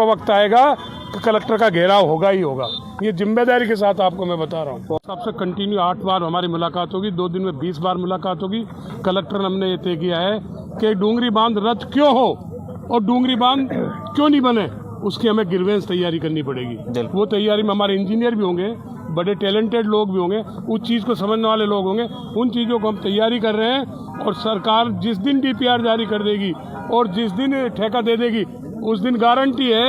वक्त आएगा कि कलेक्टर का घेराव होगा ही होगा। ये जिम्मेदारी के साथ आपको मैं बता रहा हूँ। सबसे कंटिन्यू 8 बार हमारी मुलाकात होगी, 2 दिन में 20 बार मुलाकात होगी। कलेक्टर ने हमने ये तय किया है कि डूंगरी बांध रद्द क्यों हो और डूंगरी बांध क्यों नहीं बने, उसकी हमें ग्रीवेंस तैयारी करनी पड़ेगी। वो तैयारी में हमारे इंजीनियर भी होंगे, बड़े टैलेंटेड लोग भी होंगे, उस चीज़ को समझने वाले लोग होंगे। उन चीज़ों को हम तैयारी कर रहे हैं और सरकार जिस दिन DPR जारी कर देगी और जिस दिन ठेका दे देगी उस दिन गारंटी है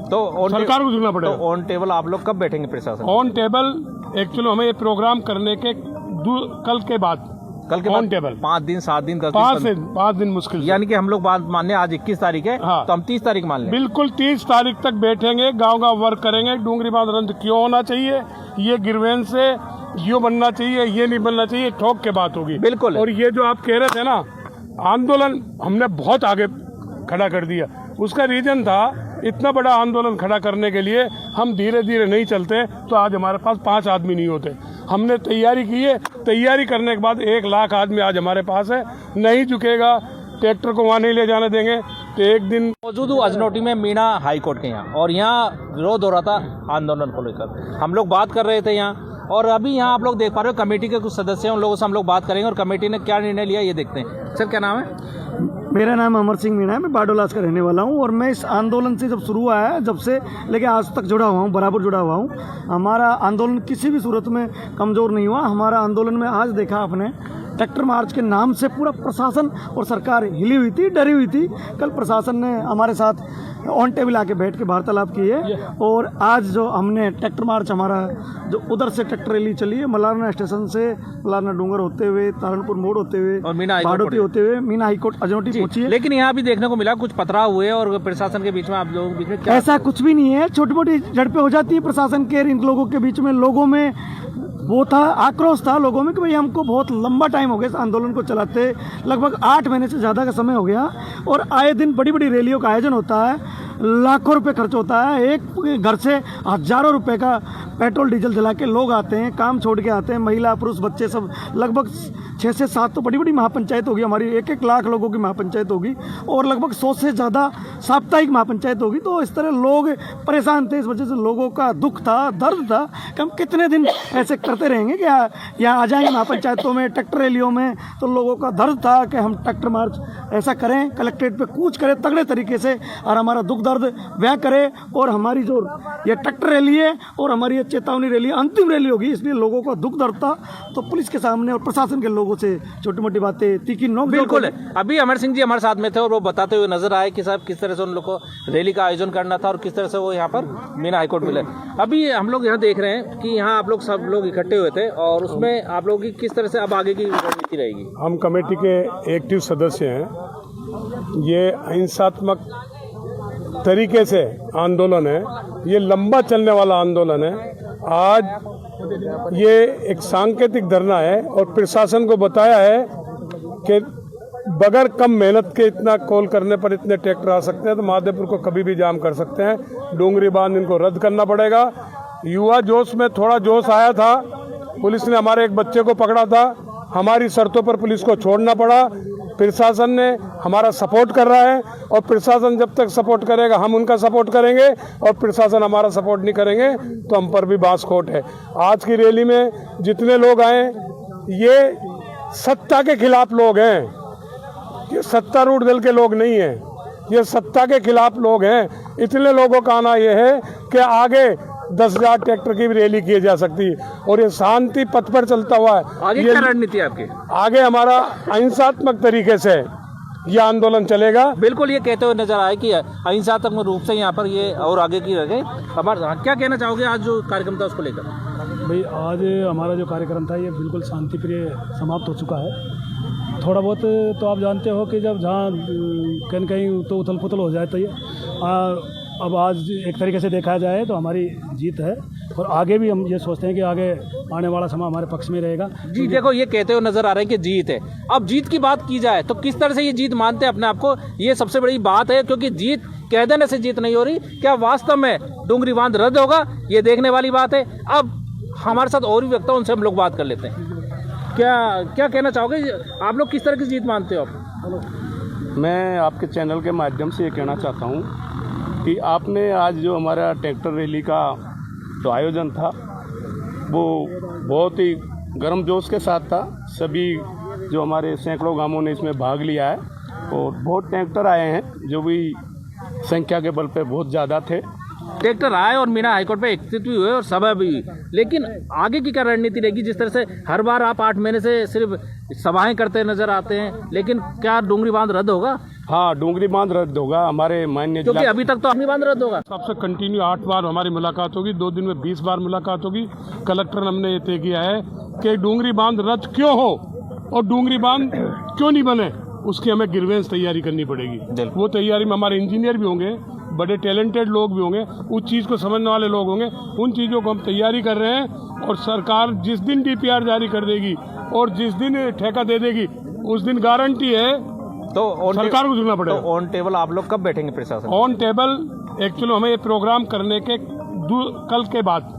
तो सरकार को झुकना पड़ेगा। तो ऑन टेबल आप लोग कब बैठेंगे प्रशासन? ऑन टेबल एक्चुअली हमें ये प्रोग्राम करने के कल के बाद ऑन टेबल 5 दिन 7 दिन 10 दिन 5 दिन मुश्किल, यानी कि हम लोग बात मानने आज 21 तारीख है। हाँ। तो हम 30 तारीख मान लें। बिल्कुल 30 तारीख तक बैठेंगे, गांव वर्क करेंगे। डूंगरी बांध रद्द क्यों होना चाहिए, ये ग्रीवेंस से यो बनना चाहिए, ये नहीं बनना चाहिए, ठोक के बात होगी। बिल्कुल। और ये जो आप कह रहे थे ना, आंदोलन हमने बहुत आगे खड़ा कर दिया। उसका रीजन था इतना बड़ा आंदोलन खड़ा करने के लिए हम धीरे धीरे नहीं चलते तो आज हमारे पास 5 आदमी नहीं होते। हमने तैयारी की है, तैयारी करने के बाद 1 लाख आदमी आज हमारे पास है। नहीं झुकेगा, ट्रैक्टर को वहाँ नहीं ले जाने देंगे। तो एक दिन मौजूद हूँ अजनौटी में मीना हाई कोर्ट के यहाँ, और यहाँ विरोध हो रहा था आंदोलन को लेकर। हम लोग बात कर रहे थे यहाँ, और अभी यहाँ आप लोग देख पा रहे हो कमेटी के कुछ सदस्य हैं, उन लोगों से हम लोग बात करेंगे और कमेटी ने क्या निर्णय लिया ये देखते हैं। सर क्या नाम है? मेरा नाम अमर सिंह मीणा है, मैं बारडोलास का रहने वाला हूँ। और मैं इस आंदोलन से जब शुरू हुआ है, जब से लेके आज तक जुड़ा हुआ हूँ, बराबर जुड़ा हुआ हूँ। हमारा आंदोलन किसी भी सूरत में कमज़ोर नहीं हुआ। हमारा आंदोलन में आज देखा आपने ट्रैक्टर मार्च के नाम से पूरा प्रशासन और सरकार हिली हुई थी, डरी हुई थी। कल प्रशासन ने हमारे साथ ऑन टेबल आके बैठ के वार्तालाप की है। और आज जो हमने ट्रैक्टर मार्च हमारा जो उधर से ट्रैक्टर रैली चली है, मलारना स्टेशन से मलारना डूंगर होते हुए, तारणपुर मोड़ होते हुए और मीना बाडोती होते हुए मीना हाईकोर्ट अजनौटी पहुंची है। लेकिन यहाँ भी देखने को मिला कुछ पथराव हुए और प्रशासन के बीच में, आप लोगों के बीच में क्या? ऐसा कुछ भी नहीं है, छोटी मोटी झड़पें हो जाती है प्रशासन के इन लोगों के बीच में। लोगों में वो था, आक्रोश था लोगों में कि भाई हमको बहुत लंबा टाइम हो गया इस आंदोलन को चलाते, लगभग 8 महीने से ज़्यादा का समय हो गया। और आए दिन बड़ी बड़ी रैलियों का आयोजन होता है, लाखों रुपए खर्च होता है, एक घर से हज़ारों रुपए का पेट्रोल डीजल जला के लोग आते हैं, काम छोड़ के आते हैं, महिला पुरुष बच्चे सब। लगभग 6 से 7 तो बड़ी बड़ी महापंचायत होगी हमारी, 1-1 लाख लोगों की महापंचायत होगी, और लगभग 100 से ज़्यादा साप्ताहिक महापंचायत होगी। तो इस तरह लोग परेशान थे, इस वजह से लोगों का दुख था, दर्द था कि हम कितने दिन ऐसे करते रहेंगे कि यहाँ आ जाएंगे महापंचायतों में, ट्रैक्टर रैलियों में। तो लोगों का दर्द था कि हम ट्रैक्टर मार्च ऐसा करें, कलेक्ट्रेट पे कूच करें तगड़े तरीके से, और हमारा दुख दर्द व्यक्त करें। और हमारी जो ये ट्रैक्टर रैली है और हमारी ये चेतावनी रैली अंतिम रैली होगी, इसलिए लोगों का दुख दर्द था। तो पुलिस के सामने और प्रशासन के लोगों से छोटी मोटी बातें, तीखी नोक। बिल्कुल है। अभी अमर सिंह जी हमारे साथ में थे और वो बताते हुए नजर आए कि साहब किस तरह से उन लोग को रैली का आयोजन करना था और किस तरह से वो यहाँ पर मीना हाईकोर्ट मिले। अभी हम लोग यहाँ देख रहे हैं कि यहाँ आप लोग सब लोग इकट्ठे हुए थे, और उसमें आप लोगों की किस तरह से अब आगे की रणनीति रहेगी? हम कमेटी के एक्टिव सदस्य हैं। ये अहिंसात्मक तरीके से आंदोलन है, ये लंबा चलने वाला आंदोलन है। आज ये एक सांकेतिक धरना है और प्रशासन को बताया है कि बगैर कम मेहनत के इतना कॉल करने पर इतने ट्रैक्टर आ सकते हैं, तो महादेवपुर को कभी भी जाम कर सकते हैं। डूंगरी बांध इनको रद्द करना पड़ेगा। युवा जोश में थोड़ा जोश आया था, पुलिस ने हमारे एक बच्चे को पकड़ा था, हमारी शर्तों पर पुलिस को छोड़ना पड़ा। प्रशासन ने हमारा सपोर्ट कर रहा है, और प्रशासन जब तक सपोर्ट करेगा हम उनका सपोर्ट करेंगे, और प्रशासन हमारा सपोर्ट नहीं करेंगे तो हम पर भी बांसखोट है। आज की रैली में जितने लोग आए ये सत्ता के खिलाफ लोग हैं, ये सत्तारूढ़ दल के लोग नहीं हैं, ये सत्ता के खिलाफ लोग हैं। इतने लोगों का आना ये है कि आगे 10,000 ट्रैक्टर की भी रैली की जा सकती है, और ये शांति पथ पर चलता हुआ है। आगे क्या रणनीति है आपकी? आगे हमारा अहिंसात्मक तरीके से ये आंदोलन चलेगा। बिल्कुल, ये कहते हुए नजर आए कि अहिंसात्मक रूप से यहाँ पर ये और आगे की रहे। हमारा क्या कहना चाहोगे आज जो कार्यक्रम था उसको लेकर? भाई आज हमारा जो कार्यक्रम था ये बिल्कुल शांति प्रिय समाप्त हो चुका है। थोड़ा बहुत तो आप जानते हो कि जब जहाँ कहीं कहीं तो उथल पुथल हो जाए तो ये अब आज एक तरीके से देखा जाए तो हमारी जीत है, और आगे भी हम ये सोचते हैं कि आगे आने वाला समय हमारे पक्ष में रहेगा। जी देखो, ये कहते हुए नजर आ रहे हैं कि जीत है। अब जीत की बात की जाए तो किस तरह से ये जीत मानते हैं अपने आप को, ये सबसे बड़ी बात है, क्योंकि जीत कह देने से जीत नहीं हो रही। क्या वास्तव में डूंगरी बांध रद्द होगा, ये देखने वाली बात है। अब हमारे साथ और भी व्यक्ति हैं, उनसे हम लोग बात कर लेते हैं। क्या कहना चाहोगे, आप लोग किस तरह की जीत मानते हो आप? मैं आपके चैनल के माध्यम से ये कहना चाहता हूँ कि आपने आज जो हमारा ट्रैक्टर रैली का जो आयोजन था वो बहुत ही गर्मजोश के साथ था। सभी जो हमारे सैकड़ों गांवों ने इसमें भाग लिया है और बहुत ट्रैक्टर आए हैं जो भी संख्या के बल पे बहुत ज़्यादा थे। ट्रैक्टर आए और मीना हाईकोर्ट पे एकत्रित भी हुए और सभा भी हुई, लेकिन आगे की क्या रणनीति रहेगी? जिस तरह से हर बार आप 8 महीने से सिर्फ सभाएं करते नजर आते हैं, लेकिन क्या डूंगरी बांध रद्द होगा? हाँ, डूंगरी बांध रद्द होगा। हमारे माननीय क्योंकि अभी तक तो डूंगरी बांध रद्द होगा। सबसे कंटिन्यू 8 बार हमारी मुलाकात होगी, 2 दिन में 20 बार मुलाकात होगी। कलेक्टर ने हमने ये तय किया है कि डूंगरी बांध रद्द क्यों हो और डूंगरी बांध क्यों नहीं बने, उसकी हमें ग्रीवेंस तैयारी करनी पड़ेगी। वो तैयारी में हमारे इंजीनियर भी होंगे, बड़े टैलेंटेड लोग भी होंगे, उस चीज़ को समझने वाले लोग होंगे। उन चीज़ों को हम तैयारी कर रहे हैं और सरकार जिस दिन DPR जारी कर देगी और जिस दिन ठेका दे देगी उस दिन गारंटी है तो सरकार को झुकना पड़ेगा। तो ऑन टेबल आप लोग कब बैठेंगे प्रशासन? ऑन टेबल एक्चुअली हमें ये प्रोग्राम करने के कल के बाद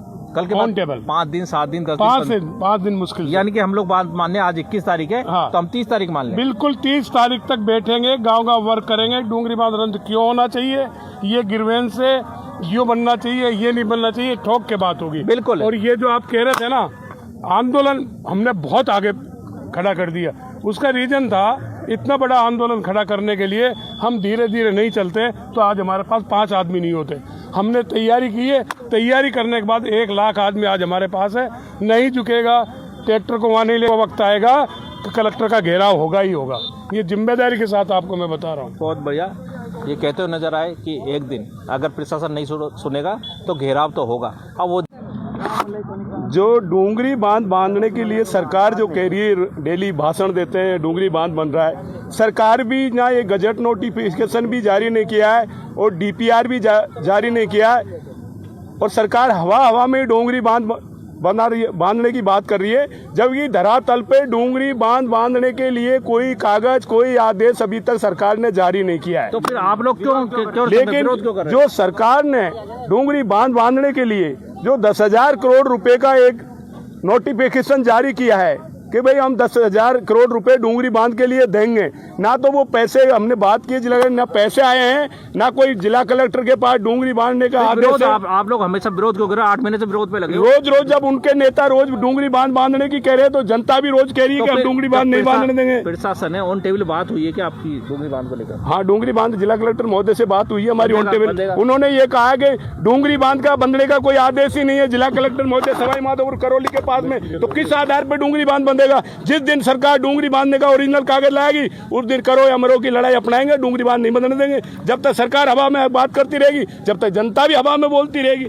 ऑन टेबल 5 दिन 7 दिन 10 दिन 5 दिन मुश्किल, यानी कि हम लोग बात मानने आज 21 तारीख है। हाँ। तो हम 30 तारीख मान लें। बिल्कुल 30 तारीख तक बैठेंगे, गांव वर्क करेंगे। डूंगरी बांध रद्द क्यों होना चाहिए, ये गिरवेन से यो बनना चाहिए, ये नहीं बनना चाहिए, ठोक के बात होगी। बिल्कुल। और ये जो आप कह रहे थे ना, आंदोलन हमने बहुत आगे खड़ा कर दिया। उसका रीजन था इतना बड़ा आंदोलन खड़ा करने के लिए हम धीरे धीरे नहीं चलते तो आज हमारे पास 5 आदमी नहीं होते। हमने तैयारी की है, तैयारी करने के बाद 1 लाख आदमी आज हमारे पास है। नहीं झुकेगा, ट्रैक्टर को वहाँ नहीं ले, वक्त आएगा तो कलेक्टर का घेराव होगा ही होगा। ये जिम्मेदारी के साथ आपको मैं बता रहा हूँ। बहुत बढ़िया। ये कहते हुए नजर आए कि एक दिन अगर प्रशासन नहीं सुनेगा तो घेराव तो होगा। अब वो जो डूंगरी बांध बांधने के लिए सरकार जो कह रही है, डेली भाषण देते हैं डूंगरी बांध बन रहा है, सरकार भी ना ये गजट नोटिफिकेशन भी जारी नहीं किया है और DPR भी जारी नहीं किया है और सरकार हवा में डूंगरी बांध बांधने की बात कर रही है, जबकि धरातल पे डूंगरी बांध बांधने के लिए कोई कागज कोई आदेश अभी तक सरकार ने जारी नहीं किया है। तो फिर आप लोग क्यों लेकिन विरोध क्यों कर रहे हैं? जो सरकार ने डूंगरी बांध बांधने के लिए जो 10,000 करोड़ रुपए का एक नोटिफिकेशन जारी किया है कि भाई हम 10,000 करोड़ रुपए डूंगरी बांध के लिए देंगे, ना तो वो पैसे हमने बात की जिला, ना पैसे आए हैं, ना कोई जिला कलेक्टर के पास डूंगरी बांधने का आदेश है। आप लोग हमेशा विरोध क्यों कर रहे हो? 8 महीने से विरोध पे लगे। रोज जब उनके नेता रोज डूंगरी बांध बांधने की कह रहे हैं तो जनता भी रोज कह रही है कि हम डूंगरी बांध नहीं बांधने देंगे। प्रशासन है ऑन टेबल बात हुई है कि आपकी डूंगरी बांध को लेकर? हाँ, डूंगरी बांध जिला कलेक्टर महोदय से बात हुई है हमारी ऑन टेबल। उन्होंने ये कहा कि डूंगरी बांध का बंधने का कोई आदेश ही नहीं है। जिला कलेक्टर महोदय सवाई माधोपुर करौली के पास में, तो किस आधार पर डूंगरी बांध बंधेगा? जिस दिन सरकार डूंगरी बांधने का ओरिजिनल कागज लाएगी उस दिन करो या मरो की लड़ाई अपनाएंगे, डूंगरी बांध नहीं बंधने देंगे। जब तक सरकार हवा में बात करती रहेगी, जब तक जनता भी हवा में बोलती रहेगी।